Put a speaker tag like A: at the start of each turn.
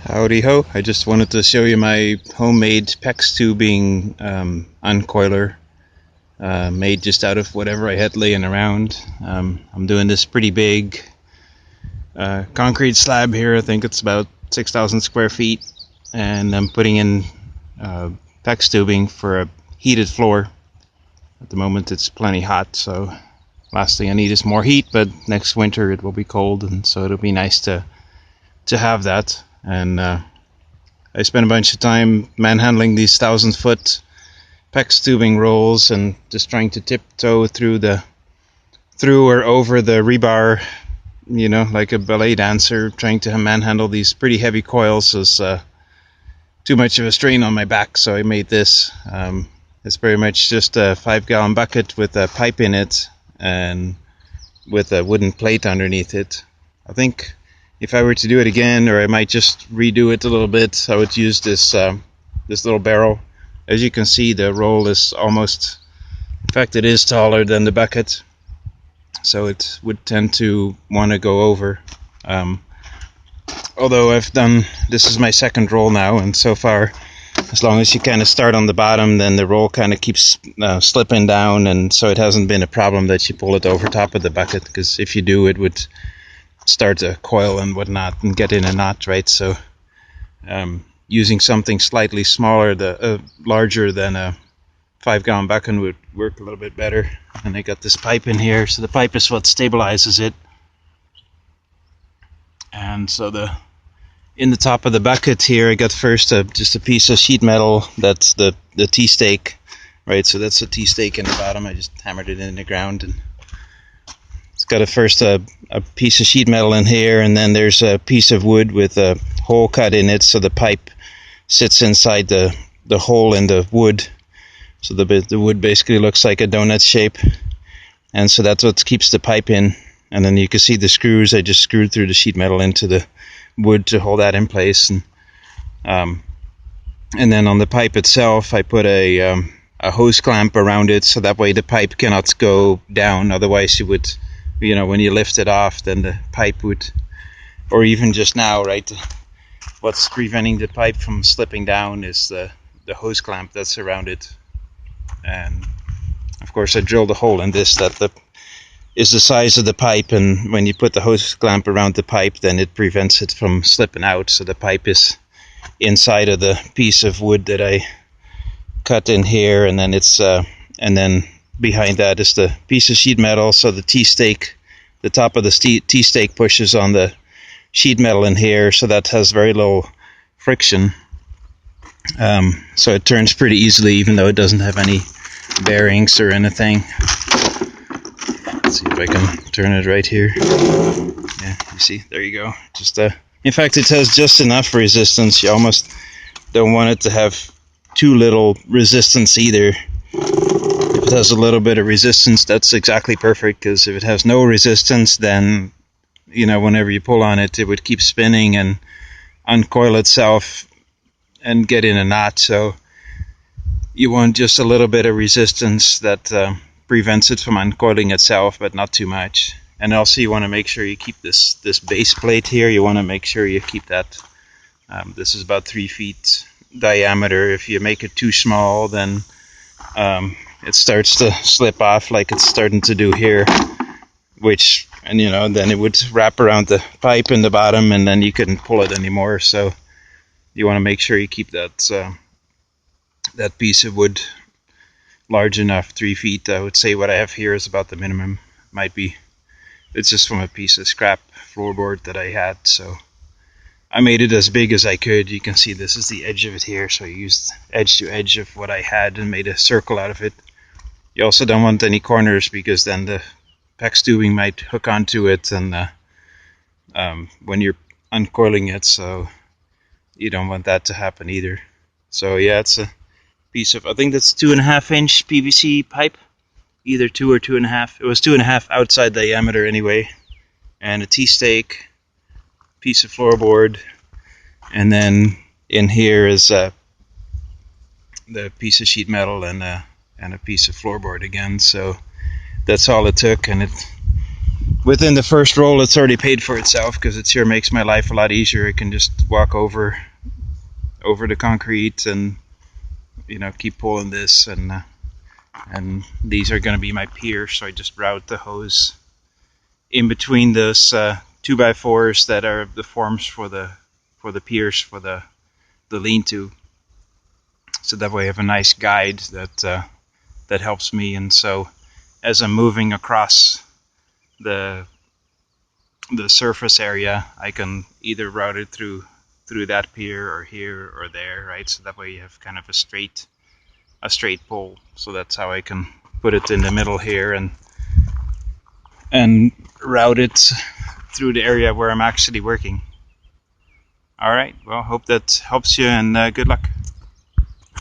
A: Howdy ho, I just wanted to show you my homemade PEX tubing uncoiler made just out of whatever I had laying around. I'm doing this pretty big concrete slab here. I think it's about 6,000 square feet, and I'm putting in PEX tubing for a heated floor. At the moment it's plenty hot, so last thing I need is more heat, but next winter it will be cold, and so it'll be nice to have that. And I spent a bunch of time manhandling these 1,000-foot PEX tubing rolls and just trying to tiptoe through or over the rebar, you know, like a ballet dancer. Trying to manhandle these pretty heavy coils was too much of a strain on my back, so I made this. It's pretty much just a 5-gallon bucket with a pipe in it and with a wooden plate underneath it. I think if I were to do it again, or I might just redo it a little bit, I would use this little barrel. As you can see, the roll is almost, in fact it is taller than the bucket, so it would tend to want to go over. Although this is my second roll now, and so far, as long as you kind of start on the bottom, then the roll kind of keeps slipping down, and so it hasn't been a problem that you pull it over top of the bucket, because if you do, it would start to coil and whatnot and get in a knot, right? So using something slightly smaller, larger than a 5-gallon bucket would work a little bit better. And I got this pipe in here, so the pipe is what stabilizes it. And so in the top of the bucket here, I got first just a piece of sheet metal. That's the T-stake, right? So that's a T-stake in the bottom. I just hammered it in the ground, and it's got a piece of sheet metal in here, and then there's a piece of wood with a hole cut in it, so the pipe sits inside the hole in the wood. So the wood basically looks like a donut shape, and so that's what keeps the pipe in. And then you can see the screws. I just screwed through the sheet metal into the wood to hold that in place. And then on the pipe itself, I put a hose clamp around it, so that way the pipe cannot go down. Otherwise you would, you know, when you lift it off, then the pipe would, or even just now, right, what's preventing the pipe from slipping down is the hose clamp that's around it. And of course I drilled a hole in this that is the size of the pipe, and when you put the hose clamp around the pipe, then it prevents it from slipping out, so the pipe is inside of the piece of wood that I cut in here, and then and then behind that is the piece of sheet metal, so the T-stake, the top of the T-stake pushes on the sheet metal in here, so that has very low friction. So it turns pretty easily, even though it doesn't have any bearings or anything. Let's see if I can turn it right here. Yeah, you see, there you go. Just in fact, it has just enough resistance. You almost don't want it to have too little resistance either. If it has a little bit of resistance, that's exactly perfect, because if it has no resistance, then, you know, whenever you pull on it, it would keep spinning and uncoil itself and get in a knot. So you want just a little bit of resistance that prevents it from uncoiling itself, but not too much. And also you want to make sure you keep this base plate here, you want to make sure you keep that. This is about 3 feet diameter. If you make it too small, then it starts to slip off like it's starting to do here, and you know, then it would wrap around the pipe in the bottom, and then you couldn't pull it anymore. So you want to make sure you keep that piece of wood large enough. 3 feet, I would say what I have here is about the minimum. It's just from a piece of scrap floorboard that I had, so I made it as big as I could. You can see this is the edge of it here, so I used edge to edge of what I had and made a circle out of it. You also don't want any corners, because then the PEX tubing might hook onto it, and when you're uncoiling it, so you don't want that to happen either. So yeah, it's a piece of, I think that's 2.5-inch PVC pipe, either 2 or 2.5. It was 2.5 outside diameter anyway, and a T-stake, piece of floorboard, and then in here is the piece of sheet metal and a piece of floorboard again. So that's all it took, and within the first roll, it's already paid for itself because it sure makes my life a lot easier. I can just walk over the concrete and keep pulling this, and these are going to be my piers. So I just route the hose in between those 2x4s that are the forms for the piers for the lean-to. So that way I have a nice guide that helps me. And so as I'm moving across the surface area, I can either route it through that pier or here or there, right? So that way you have kind of a straight pull. So that's how I can put it in the middle here and route it through the area where I'm actually working. All right, well, hope that helps you, and good luck.